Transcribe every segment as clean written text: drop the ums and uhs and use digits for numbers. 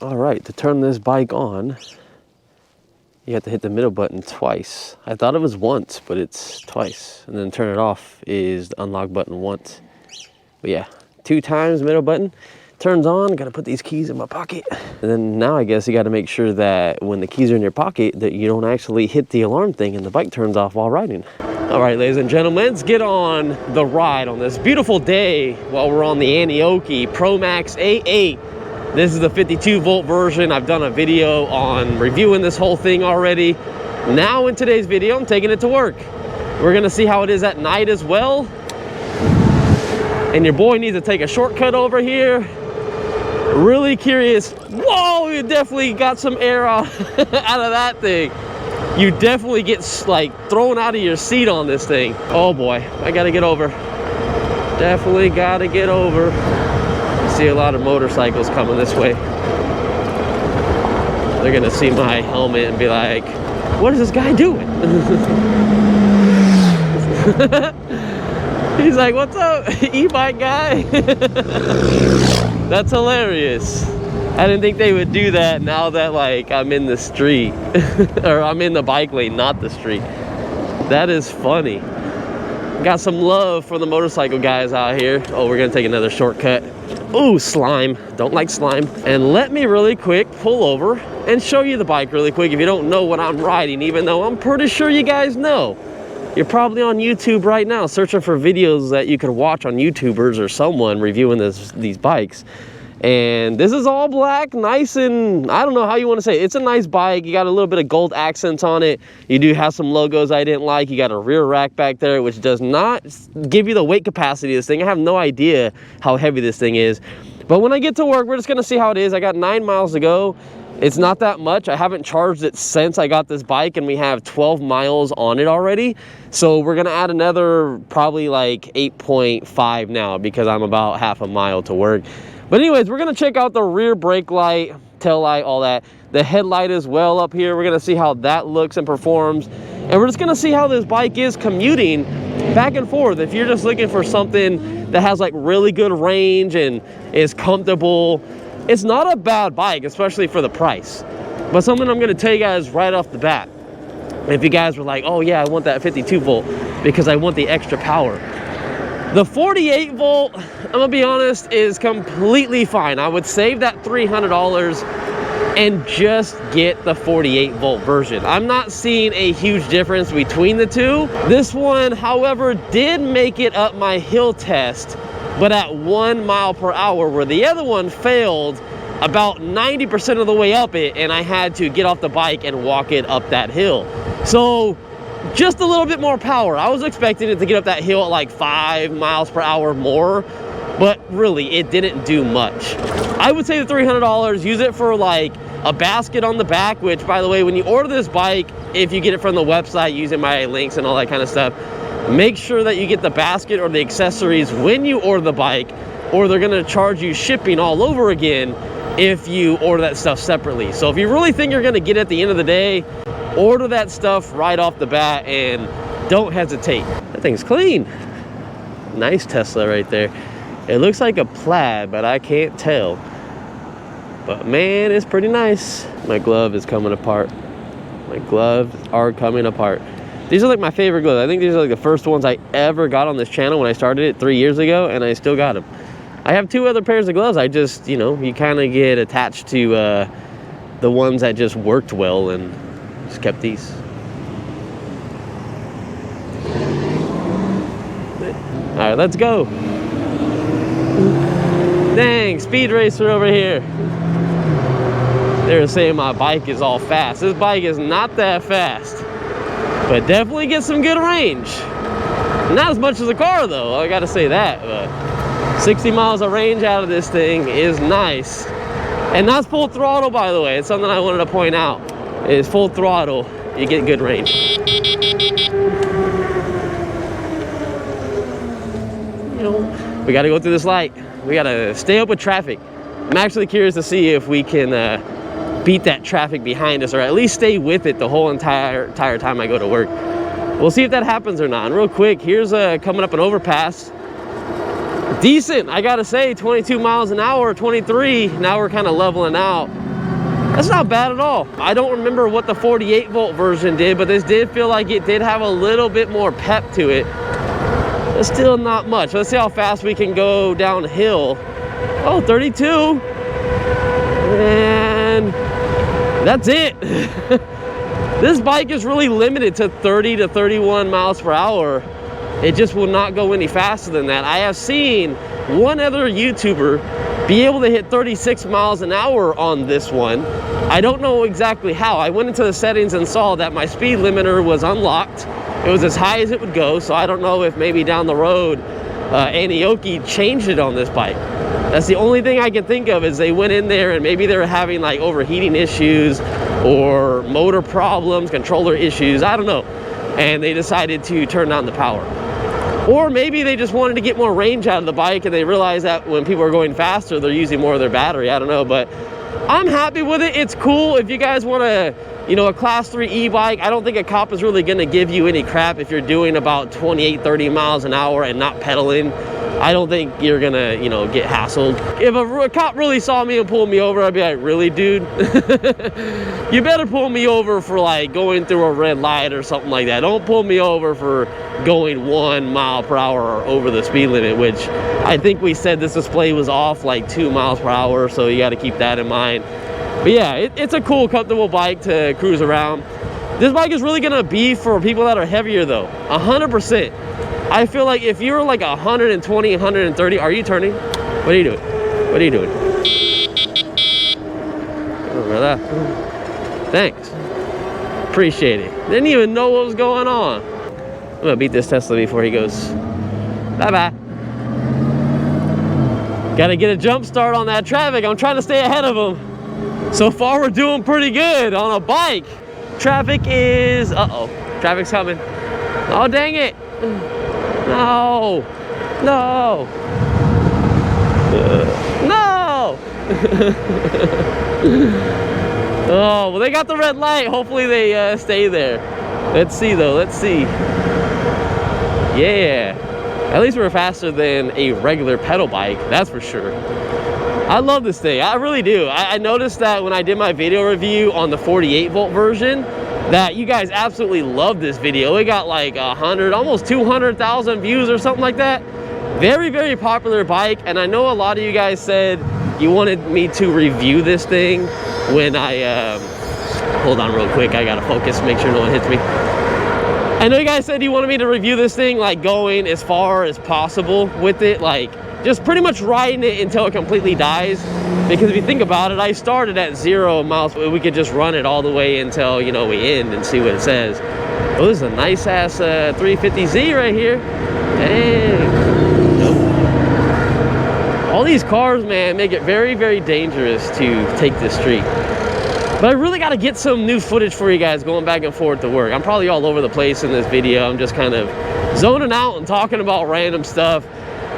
All right, to turn this bike on, you have to hit the middle button twice. I thought it was once, but it's twice. And then turn it off is the unlock button once. But yeah, 2 times middle button. Turns on, gotta put these keys in my pocket. And then now I guess you gotta make sure that when the keys are in your pocket that you don't actually hit the alarm thing and the bike turns off while riding. All right, ladies and gentlemen, let's get on the ride on this beautiful day while we're on the Aniioki Pro Max A8. This is the 52 volt version. I've done a video on reviewing this whole thing already. Now in today's video, I'm taking it to work. We're gonna see how it is at night as well. And your boy needs to take a shortcut over here. Really curious. Whoa, you definitely got some air out of that thing. You definitely get like thrown out of your seat on this thing. Oh boy, I gotta get over. Definitely gotta get over. See a lot of motorcycles coming this way. They're gonna see my helmet and be like, what is this guy doing? He's like, what's up, e-bike guy? That's hilarious. I didn't think they would do that now that like I'm in the street. Or I'm in the bike lane, not the street. That is funny. Got some love for the motorcycle guys out here. Oh, we're gonna take another shortcut. Ooh, slime. Don't like slime. And let me really quick pull over and show you the bike really quick if you don't know what I'm riding, even though I'm pretty sure you guys know. You're probably on YouTube right now searching for videos that you could watch on YouTubers or someone reviewing these bikes. And this is all black, nice, and I don't know how you want to say it. It's a nice bike. You got a little bit of gold accents on it. You do have some logos I didn't like. You got a rear rack back there, which does not give you the weight capacity of this thing. I have no idea how heavy this thing is. But when I get to work, we're just going to see how it is. I got 9 miles to go. It's not that much. I haven't charged it since I got this bike, and we have 12 miles on it already. So we're gonna add another probably like 8.5 now because I'm about half a mile to work. But anyways, we're gonna check out the rear brake light, tail light, all that. The headlight as well up here. We're gonna see how that looks and performs. And we're just gonna see how this bike is commuting back and forth. If you're just looking for something that has like really good range and is comfortable, it's not a bad bike, especially for the price. But something I'm gonna tell you guys right off the bat. If you guys were like, oh yeah, I want that 52 volt because I want the extra power. The 48 volt, I'm gonna be honest, is completely fine. I would save that $300 and just get the 48 volt version. I'm not seeing a huge difference between the two. This one, however, did make it up my hill test, but at 1 mile per hour, where the other one failed about 90% of the way up it, and I had to get off the bike and walk it up that hill. So just a little bit more power. I was expecting it to get up that hill at like 5 miles per hour more, but really it didn't do much. I would say the $300, use it for like a basket on the back, which by the way, when you order this bike, if you get it from the website using my links and all that kind of stuff, make sure that you get the basket or the accessories when you order the bike, or they're gonna charge you shipping all over again if you order that stuff separately. So if you really think you're gonna get it at the end of the day, order that stuff right off the bat and don't hesitate. That thing's clean. Nice Tesla right there. It looks like a Plaid, but I can't tell. But man, it's pretty nice. My glove is coming apart. My gloves are coming apart. These are like my favorite gloves. I think these are like the first ones I ever got on this channel when I started it 3 years ago, and I still got them. I have 2 other pairs of gloves. I just, you know, you kind of get attached to the ones that just worked well, and just kept these. All right, let's go. Dang, speed racer over here. They were saying my bike is all fast. This bike is not that fast, but definitely gets some good range. Not as much as a car though, I gotta say that, but 60 miles of range out of this thing is nice. And that's full throttle, by the way. It's something I wanted to point out. It's full throttle, you get good range. You know, we gotta go through this light. We gotta stay up with traffic. I'm actually curious to see if we can beat that traffic behind us, or at least stay with it the whole entire time I go to work. We'll see if that happens or not. And real quick, here's coming up an overpass. Decent, I gotta say, 22 miles an hour, 23. Now we're kind of leveling out. That's not bad at all. I don't remember what the 48 volt version did, but this did feel like it did have a little bit more pep to it. But still not much. Let's see how fast we can go downhill. Oh, 32. And that's it. This bike is really limited to 30 to 31 miles per hour. It just will not go any faster than that. I have seen one other YouTuber be able to hit 36 miles an hour on this one. I don't know exactly how. I went into the settings and saw that my speed limiter was unlocked. It was as high as it would go, so I don't know if maybe down the road Aniioki changed it on this bike. That's the only thing I can think of, is they went in there and maybe they were having like overheating issues or motor problems, controller issues, I don't know. And they decided to turn down the power. Or maybe they just wanted to get more range out of the bike and they realized that when people are going faster, they're using more of their battery. I don't know, but I'm happy with it. It's cool. If you guys want to, you know, a class 3 e-bike, I don't think a cop is really going to give you any crap if you're doing about 28, 30 miles an hour and not pedaling. I don't think you're going to, you know, get hassled. If a cop really saw me and pulled me over, I'd be like, really, dude? You better pull me over for like going through a red light or something like that. Don't pull me over for going 1 mile per hour or over the speed limit, which I think we said this display was off like 2 miles per hour, so you got to keep that in mind. But yeah, it's a cool, comfortable bike to cruise around. This bike is really gonna be for people that are heavier though, 100%. I feel like if you're like 120, 130, are you turning? What are you doing? What are you doing? Oh, brother. Thanks. Appreciate it. Didn't even know what was going on. I'm gonna beat this Tesla before he goes. Bye-bye. Gotta get a jump start on that traffic. I'm trying to stay ahead of him. So far, we're doing pretty good on a bike. Traffic is, traffic's coming. Oh, dang it. No, no, no. Oh, well, they got the red light. Hopefully they stay there. Let's see though, let's see. Yeah, at least we're faster than a regular pedal bike, that's for sure. I love this thing, I really do. I noticed that when I did my video review on the 48 volt version, that you guys absolutely love this video. It got like 100, almost 200,000 views or something like that. Very, very popular bike. And I know a lot of you guys said you wanted me to review this thing when I, hold on real quick. I gotta focus, make sure no one hits me. I know you guys said you wanted me to review this thing, like going as far as possible with it, like just pretty much riding it until it completely dies. Because if you think about it, I started at 0 miles. We could just run it all the way until, you know, we end and see what it says. Oh, this is a nice ass 350Z right here. Dang. Nope. All these cars, man, make it very, very dangerous to take this street. But I really got to get some new footage for you guys going back and forth to work. I'm probably all over the place in this video. I'm just kind of zoning out and talking about random stuff.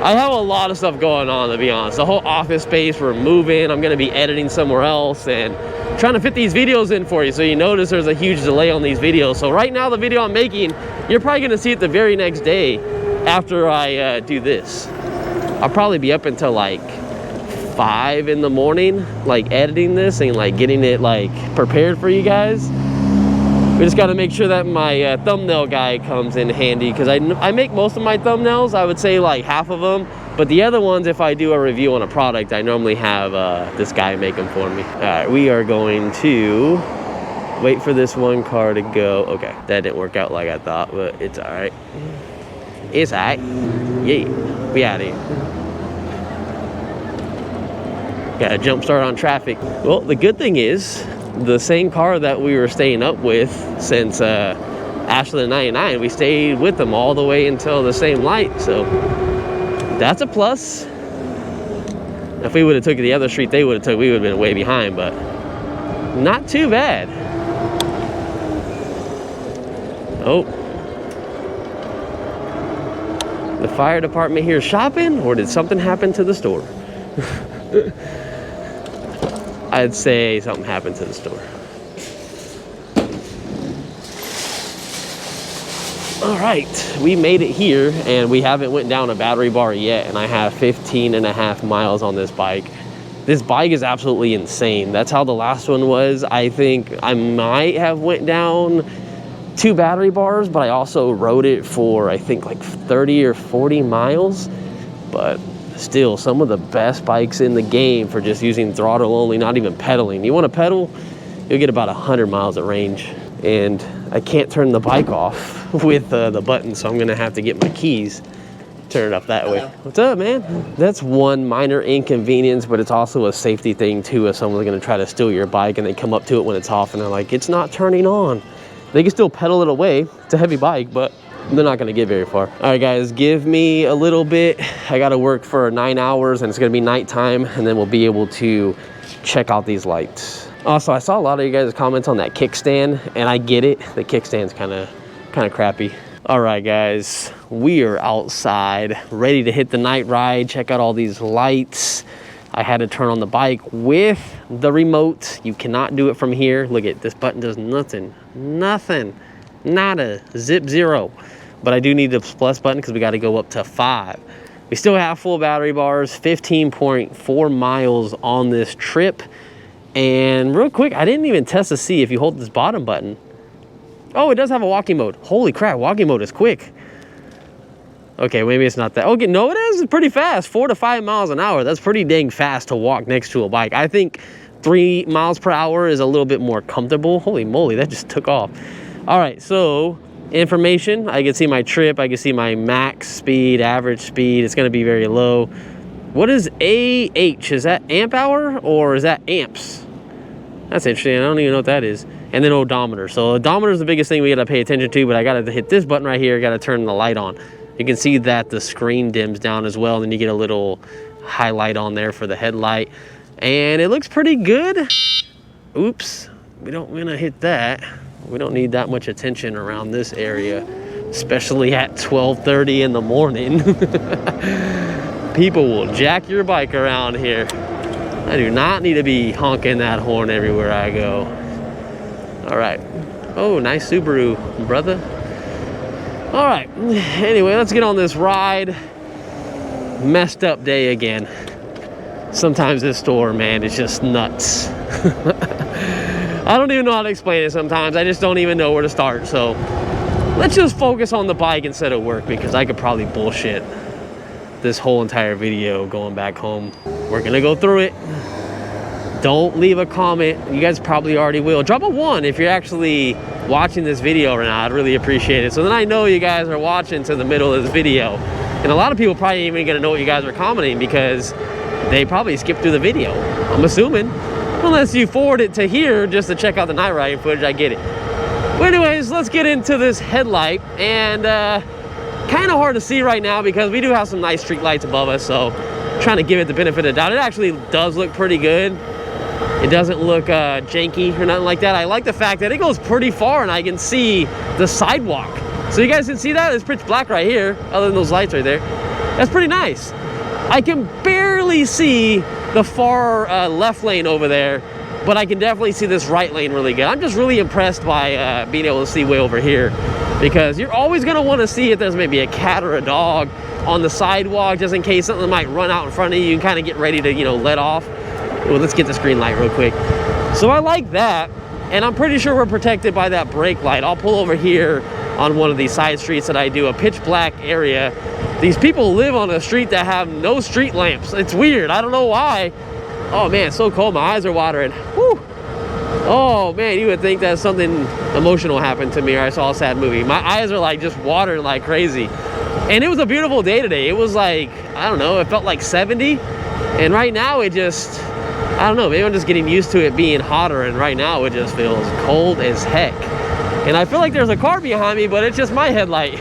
I have a lot of stuff going on, to be honest. The whole office space, we're moving. I'm going to be editing somewhere else and trying to fit these videos in for you. So you notice there's a huge delay on these videos. So right now, the video I'm making, you're probably going to see it the very next day after I do this. I'll probably be up until like 5 in the morning, like editing this and like getting it like prepared for you guys. We just got to make sure that my thumbnail guy comes in handy, because I make most of my thumbnails, I would say like half of them, but the other ones, if I do a review on a product, I normally have this guy make them for me. All right, we are going to wait for this one car to go. Okay, that didn't work out like I thought, but it's all right. It's all right. Yeah, we out of here. Got a jump start on traffic. Well, the good thing is, the same car that we were staying up with since Ashland 99, we stayed with them all the way until the same light, so that's a plus. If we would have took the other street they would have took, we would have been way behind, but not too bad. Oh, the fire department here shopping, or did something happen to the store? I'd say something happened to the store. All right, we made it here, and we haven't went down a battery bar yet, and I have 15.5 miles on this bike. This bike is absolutely insane. That's how the last one was. I think I might have went down 2 battery bars, but I also rode it for, I think, like 30 or 40 miles. But still, some of the best bikes in the game for just using throttle only, not even pedaling. You want to pedal, you'll get about 100 miles of range. And I can't turn the bike off with the button, so I'm gonna have to get my keys, turn it up that way. What's up, man? That's one minor inconvenience, but it's also a safety thing too. If someone's gonna try to steal your bike and they come up to it when it's off and they're like, it's not turning on. They can still pedal it away. It's a heavy bike, but they're not gonna get very far. All right, guys, give me a little bit. I gotta work for 9 hours and it's gonna be nighttime, and then we'll be able to check out these lights. Also, I saw a lot of you guys' comments on that kickstand, and I get it. The kickstand's kind of crappy. All right, guys, we are outside, ready to hit the night ride, check out all these lights. I had to turn on the bike with the remote. You cannot do it from here. Look at this button, does nothing, nada, zip, zero. But I do need the plus button because we got to go up to 5. We still have full battery bars, 15.4 miles on this trip. And real quick, I didn't even test to see if you hold this bottom button. Oh, it does have a walking mode. Holy crap, walking mode is quick. Okay, maybe it's not that. Okay, no, it is. It's pretty fast. 4 to 5 miles an hour. That's pretty dang fast to walk next to a bike. I think 3 miles per hour is a little bit more comfortable. Holy moly, that just took off. All right, so information. I can see my trip. I can see my max speed, average speed. It's going to be very low. What is AH? Is that amp hour or is that amps? That's interesting. I don't even know what that is. And then odometer. So odometer is the biggest thing we got to pay attention to, but I got to hit this button right here. Got to turn the light on. You can see that the screen dims down as well. And then you get a little highlight on there for the headlight. And it looks pretty good. Oops. We don't want to hit that. We don't need that much attention around this area, especially at 12:30 in the morning. People will jack your bike around here. I do not need to be honking that horn everywhere I go. All right. Oh, nice Subaru, brother. All right. Anyway, let's get on this ride. Messed up day again. Sometimes this store, man, is just nuts. I don't even know how to explain it sometimes. I just don't even know where to start. So let's just focus on the bike instead of work, because I could probably bullshit this whole entire video going back home. We're gonna go through it. Don't leave a comment. You guys probably already will. Drop a 1 if you're actually watching this video right now. I'd really appreciate it. So then I know you guys are watching to the middle of this video. And a lot of people probably ain't even gonna know what you guys are commenting because they probably skipped through the video, I'm assuming. Unless you forward it to here just to check out the night riding footage, I get it. But anyways, let's get into this headlight. And kind of hard to see right now because we do have some nice street lights above us, so trying to give it the benefit of the doubt. It actually does look pretty good. It doesn't look janky or nothing like that. I like the fact that it goes pretty far and I can see the sidewalk. So you guys can see that? It's pitch black right here, other than those lights right there. That's pretty nice. I can barely see the far left lane over there, but I can definitely see this right lane really good. I'm just really impressed by being able to see way over here, because you're always gonna wanna see if there's maybe a cat or a dog on the sidewalk, just in case something might run out in front of you and kind of get ready to, you know, let off. Well, let's get this green light real quick. So I like that, and I'm pretty sure we're protected by that brake light. I'll pull over here on one of these side streets that I do, a pitch black area. These people live on a street that have no street lamps. It's weird, I don't know why. Oh man, it's so cold, my eyes are watering. Whew. Oh man, you would think that something emotional happened to me or I saw a sad movie. My eyes are like just watering like crazy. And it was a beautiful day today. It was like, I don't know, it felt like 70. And right now it just, I don't know, maybe I'm just getting used to it being hotter, and right now it just feels cold as heck. And I feel like there's a car behind me, but it's just my headlight.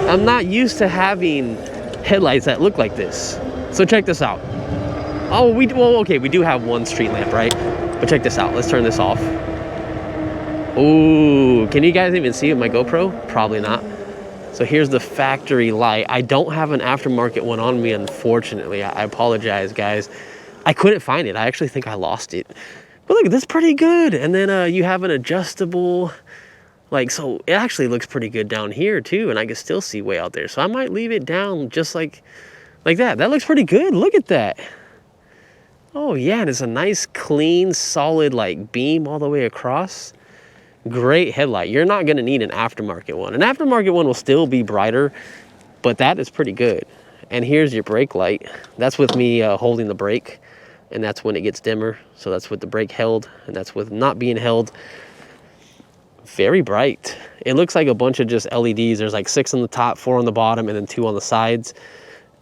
I'm not used to having headlights that look like this. So check this out. Oh, well, okay, we do have one street lamp, right? But check this out. Let's turn this off. Ooh, can you guys even see it with my GoPro? Probably not. So here's the factory light. I don't have an aftermarket one on me, unfortunately. I apologize, guys. I couldn't find it. I actually think I lost it. But look, this is pretty good. And then you have an adjustable, like, so it actually looks pretty good down here too. And I can still see way out there. So I might leave it down just like that. That looks pretty good. Look at that. Oh yeah, and it's a nice, clean, solid like beam all the way across. Great headlight. You're not gonna need an aftermarket one. An aftermarket one will still be brighter, but that is pretty good. And here's your brake light. That's with me holding the brake, and that's when it gets dimmer. So that's with the brake held, and that's with not being held. Very bright. It looks like a bunch of just LEDs. There's like 6 on the top, 4 on the bottom, and then 2 on the sides.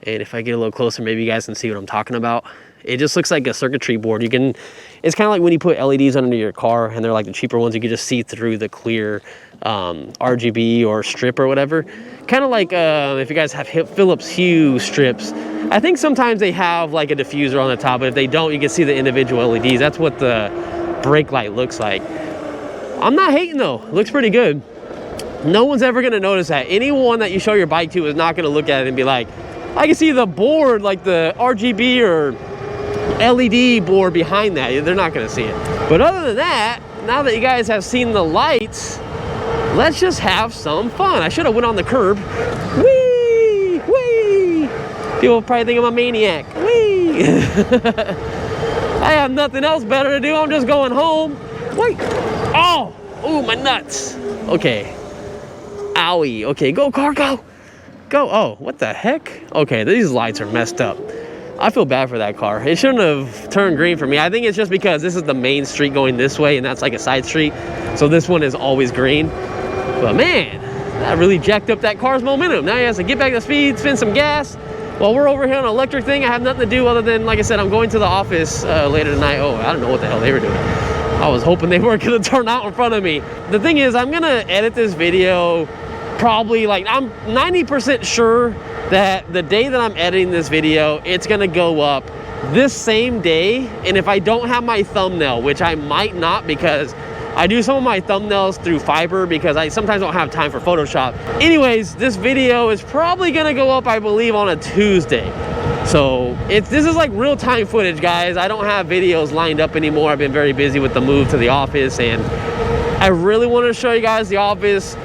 And if I get a little closer, maybe you guys can see what I'm talking about. It just looks like a circuitry board. It's kind of like when you put LEDs under your car, and they're like the cheaper ones. You can just see through the clear RGB or strip or whatever. Kind of like if you guys have Philips Hue strips. I think sometimes they have like a diffuser on the top, but if they don't, you can see the individual LEDs. That's what the brake light looks like. I'm not hating though. It looks pretty good. No one's ever gonna notice that. Anyone that you show your bike to is not gonna look at it and be like, I can see the board, like the RGB or LED board behind that. They're not gonna see it. But other than that, now that you guys have seen the lights, let's just have some fun. I should have went on the curb. Whee! Whee! People probably think I'm a maniac. Whee! I have nothing else better to do. I'm just going home. Wait! Oh! Ooh, my nuts. Okay. Owie. Okay, go car, go! Go. Oh, what the heck? Okay, these lights are messed up. I feel bad for that car. It shouldn't have turned green for me. I think it's just because this is the main street going this way, and that's like a side street. So this one is always green. But man, that really jacked up that car's momentum. Now he has to get back to speed, spin some gas. While we're over here on an electric thing, I have nothing to do other than, like I said, I'm going to the office later tonight. Oh, I don't know what the hell they were doing. I was hoping they weren't gonna turn out in front of me. The thing is, I'm gonna edit this video probably, like, I'm 90% sure that the day that I'm editing this video, it's gonna go up this same day. And if I don't have my thumbnail, which I might not, because I do some of my thumbnails through Fiverr because I sometimes don't have time for Photoshop. Anyways, this video is probably gonna go up, I believe, on a Tuesday. So this is like real-time footage, guys. I don't have videos lined up anymore. I've been very busy with the move to the office, and I really want to show you guys the office.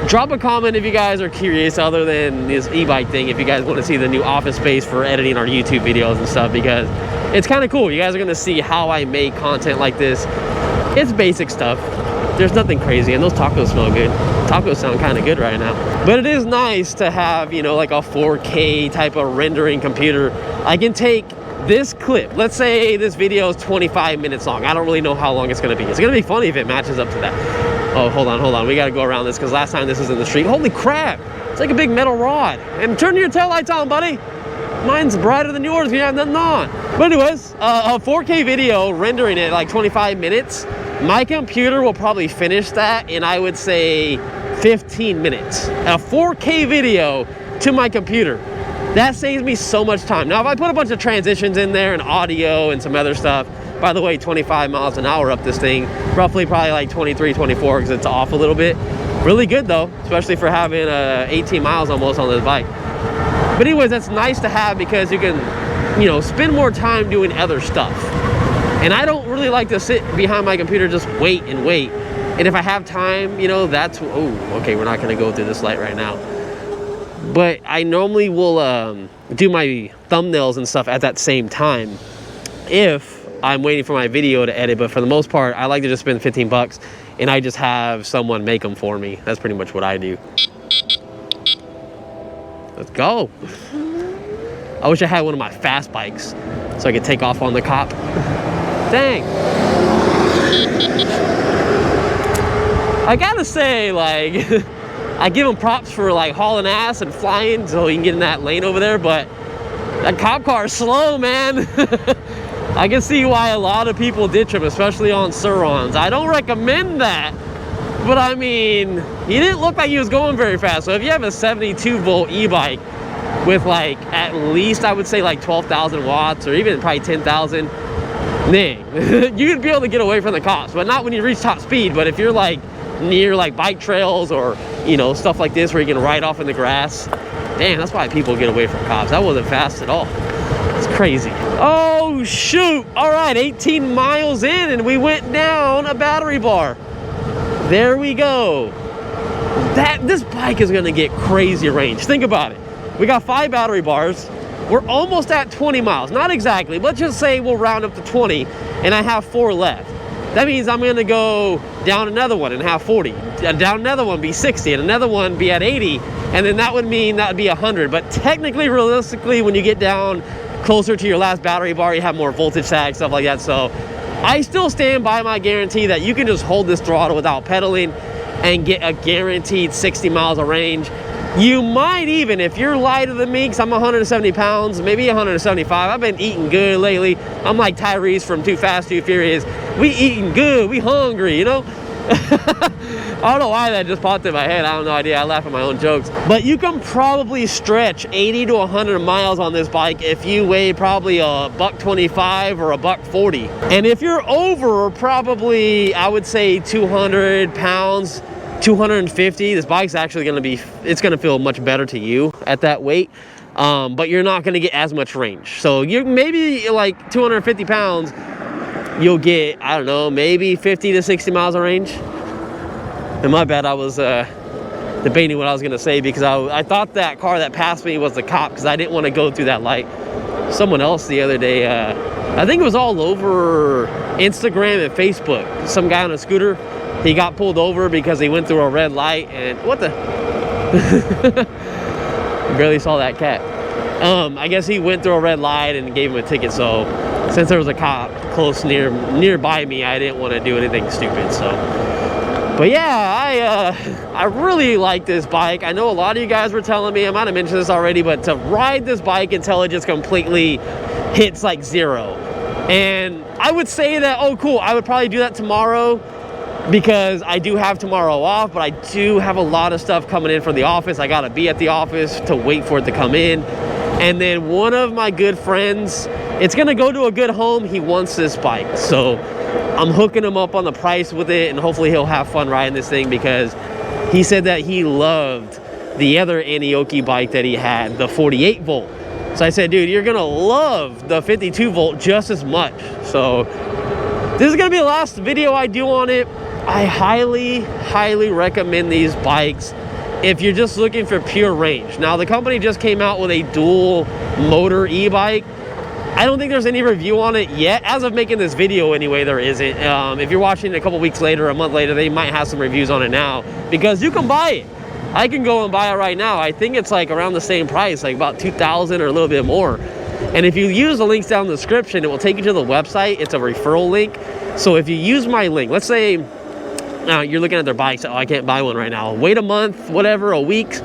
Drop a comment if you guys are curious, other than this e-bike thing, if you guys want to see the new office space for editing our YouTube videos and stuff, because it's kind of cool. You guys are going to see how I make content like this. It's basic stuff. There's nothing crazy, and those tacos smell good. Tacos sound kind of good right now. But it is nice to have, you know, like a 4K type of rendering computer. I can take this clip. Let's say this video is 25 minutes long. I don't really know how long it's going to be. It's going to be funny if it matches up to that. Oh, hold on. We got to go around this because last time this was in the street. Holy crap. It's like a big metal rod. And turn your taillights on, buddy. Mine's brighter than yours. You have nothing on. But anyways, a 4K video rendering it like 25 minutes. My computer will probably finish that in, I would say, 15 minutes. A 4K video to my computer. That saves me so much time. Now, if I put a bunch of transitions in there and audio and some other stuff, by the way, 25 miles an hour up this thing, roughly probably like 23, 24 because it's off a little bit. Really good though, especially for having 18 miles almost on this bike. But anyways, that's nice to have because you can, you know, spend more time doing other stuff. And I don't really like to sit behind my computer, just wait and wait. And if I have time, you know, that's, oh, okay, we're not gonna go through this light right now. But I normally will do my thumbnails and stuff at that same time if I'm waiting for my video to edit. But for the most part, I like to just spend 15 bucks and I just have someone make them for me. That's pretty much what I do. Let's go. I wish I had one of my fast bikes so I could take off on the cop. Dang. I gotta say, like, I give him props for like hauling ass and flying so he can get in that lane over there, but that cop car is slow, man. I can see why a lot of people ditch him, especially on Surons. I don't recommend that, but I mean, he didn't look like he was going very fast. So if you have a 72 volt e-bike with like at least, I would say like 12,000 watts or even probably 10,000, dang, you'd be able to get away from the cops, but not when you reach top speed. But if you're like near like bike trails or, you know, stuff like this where you can ride off in the grass, damn, that's why people get away from cops. That wasn't fast at all. It's crazy. Oh shoot. All right, 18 miles in and we went down a battery bar. There we go. This bike is gonna get crazy range. Think about it. We got 5 battery bars. we're almost at 20 miles. Not exactly. Let's just say we'll round up to 20 and I have 4 left. That means I'm gonna go down another one and have 40. Down another one, be 60, and another one be at 80. And then that would mean that would be 100. But technically, realistically, when you get down closer to your last battery bar, you have more voltage sag, stuff like that. So I still stand by my guarantee that you can just hold this throttle without pedaling and get a guaranteed 60 miles of range. You might even, if you're lighter than me, because I'm 170 pounds, maybe 175. I've been eating good lately. I'm like Tyrese from Too Fast, Too Furious. We eating good, we hungry, you know? I don't know why that just popped in my head. I have no idea. I laugh at my own jokes. But you can probably stretch 80 to 100 miles on this bike if you weigh probably a $125 or a $140. And if you're over probably, I would say 200 pounds, 250, this bike's actually going to be, it's going to feel much better to you at that weight. But you're not going to get as much range. So you're maybe like 250 pounds, you'll get, I don't know, maybe 50 to 60 miles of range. And my bad, I was debating what I was going to say because I thought that car that passed me was the cop because I didn't want to go through that light. Someone else the other day, I think it was all over Instagram and Facebook. Some guy on a scooter, he got pulled over because he went through a red light and what the? Barely saw that cat. I guess he went through a red light and gave him a ticket. So since there was a cop close nearby me, I didn't want to do anything stupid. So, but yeah, I really like this bike. I know a lot of you guys were telling me, I might have mentioned this already, but to ride this bike until it just completely hits like 0. And I would say that, oh cool, I would probably do that tomorrow because I do have tomorrow off, but I do have a lot of stuff coming in from the office. I gotta be at the office to wait for it to come in. And then one of my good friends, it's gonna go to a good home. He wants this bike. So I'm hooking him up on the price with it and hopefully he'll have fun riding this thing because he said that he loved the other Aniioki bike that he had, the 48 volt. So I said, dude, you're gonna love the 52 volt just as much. So this is gonna be the last video I do on it. I highly, highly recommend these bikes if you're just looking for pure range. Now, the company just came out with a dual motor e-bike. I don't think there's any review on it yet. As of making this video anyway, there isn't. If you're watching it a couple weeks later, a month later, they might have some reviews on it now because you can buy it. I can go and buy it right now. I think it's like around the same price, like about $2,000 or a little bit more. And if you use the links down in the description, it will take you to the website. It's a referral link. So if you use my link, let's say you're looking at their bikes, oh, I can't buy one right now. Wait a month, whatever, a week.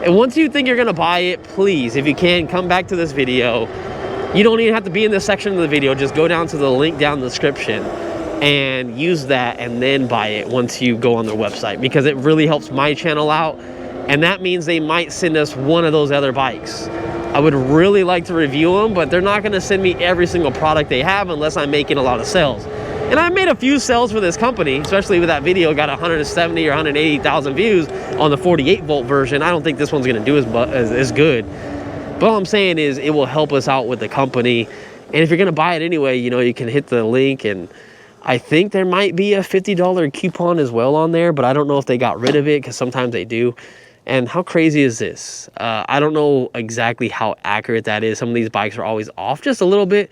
And once you think you're gonna buy it, please, if you can, come back to this video. You don't even have to be in this section of the video. Just go down to the link down in the description and use that and then buy it once you go on their website because it really helps my channel out. And that means they might send us one of those other bikes. I would really like to review them, but they're not gonna send me every single product they have unless I'm making a lot of sales. And I made a few sales for this company, especially with that video, got 170 or 180,000 views on the 48 volt version. I don't think this one's gonna do as good. But all I'm saying is it will help us out with the company. And if you're gonna buy it anyway, you know, you can hit the link and I think there might be a $50 coupon as well on there, but I don't know if they got rid of it because sometimes they do. And how crazy is this? I don't know exactly how accurate that is. Some of these bikes are always off just a little bit,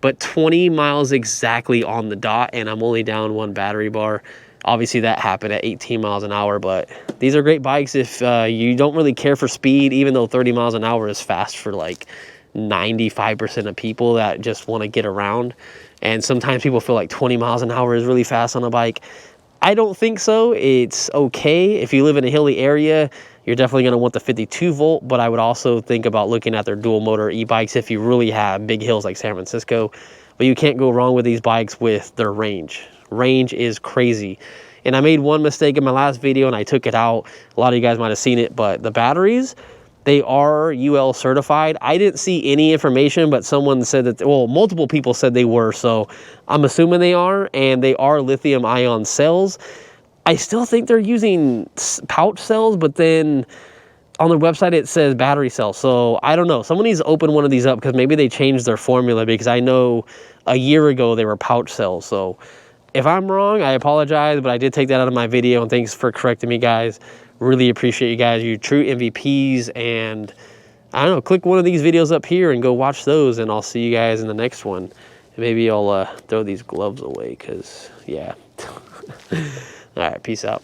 but 20 miles exactly on the dot, and I'm only down 1 battery bar. Obviously that happened at 18 miles an hour, but these are great bikes if you don't really care for speed, even though 30 miles an hour is fast for like 95% of people that just want to get around. And sometimes people feel like 20 miles an hour is really fast on a bike. I don't think so. It's okay. If you live in a hilly area, you're definitely going to want the 52 volt, but I would also think about looking at their dual motor e-bikes if you really have big hills like San Francisco. But you can't go wrong with these bikes with their range. Range is crazy. And I made one mistake in my last video and I took it out. A lot of you guys might have seen it, but the batteries, they are UL certified. I didn't see any information, but someone said that, well, multiple people said they were, so I'm assuming they are, and they are lithium ion cells. I still think they're using pouch cells, but then on their website it says battery cells. So I don't know. Someone needs to open one of these up because maybe they changed their formula, because I know a year ago they were pouch cells. So if I'm wrong, I apologize, but I did take that out of my video, and thanks for correcting me, guys. Really appreciate you guys. You're true MVPs, and I don't know, click one of these videos up here and go watch those, and I'll see you guys in the next one. And maybe I'll throw these gloves away, because, yeah. All right, peace out.